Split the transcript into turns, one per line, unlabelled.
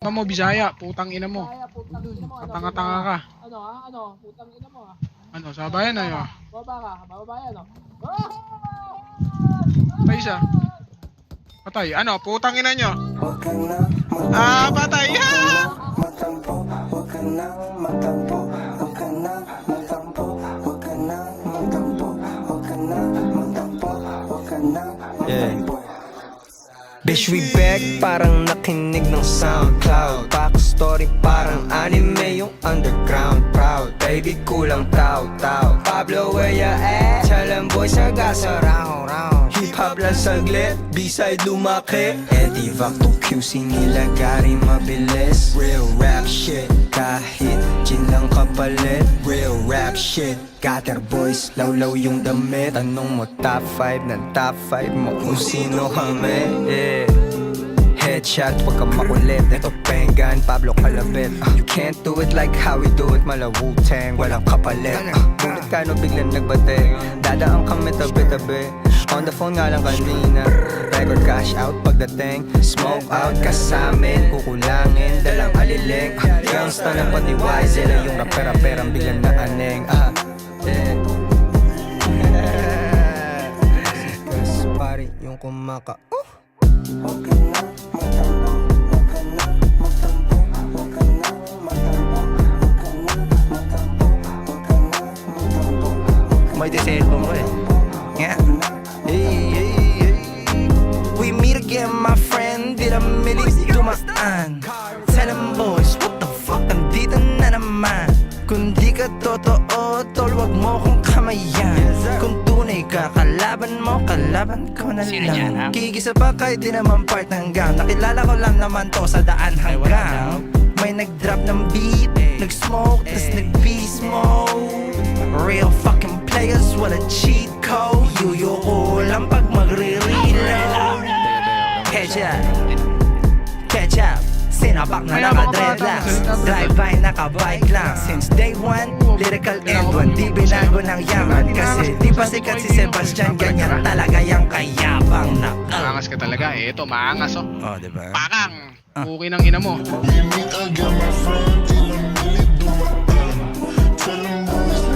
Ano mo, Bisaya, putang ina mo.
Kaya, putang ina mo.
Katanga-tanga ka.
Ano ha? Ano? Putang ina mo ha?
Ano, sabayan na yun.
Baba ka. Bababa yan o.
Patay siya. Patay. Ano, putang ina nyo. Ah, patay.
Yeah. Bitch, we back, parang nakinig ng SoundCloud. Backstory parang anime, yung underground proud. Baby, kulang tao-tao. Pablo, where ya at? Chalang boy sa gasa, round. Hip-hop lang saglit, B-side lumaki. Eddie Vac to QC nila, Gary mabilis. Real rap shit, kahit gin lang kapalit. Real rap shit, gutter boys, lawlaw yung damit. Tanong mo top 5 ng top 5 mo kung sino kami. Yeah. Headshot, wag ka makulit. Ito Pengan, Pablo Calabit. You can't do it like how we do it. Mala Wu-Tang, walang kapalit. Ngunit kano biglang nagbate. Dadaan kami tabi-tabi. On the phone nga lang kanina. Record cash out pagdating. Smoke out ka sa amin. Kukulangin, dalang aliling. Gangsta ng pati wise. Sila yung rapera-perang biglang na aneng. Yeah. Kasi pari yung kumaka. May cellphone ko eh. Yeah. Hey. We meet again, my friend. Di na milig dumaan. Tell them boys, what the fuck, andito na naman. Kung di ka totoo, tol, wag mo kong kamayan. Kung tunay ka, kalaban mo, kalaban ko na lang. Gigisa pa kahit di naman part ng gang. Nakilala ko lang naman to sa daan hanggang may nag-drop ng beat, nag-smoke, tas nag-beast mode. Real fucking players, wala cheat code. Yuyo ko lang pag magre-reload. Ketchup, sinabak na naka-dreadlocks. Drive-by, naka-bike lang. Since day one, lyrical end one. Di binago ng yaman kasi di pa sikat si Sebastian. Ganyan talaga yung kayabang nakal.
Maangas ka talaga eh. Ito, maangas oh.
Oh, diba?
Pakang. Puki ng ina mo.
Tell them boys,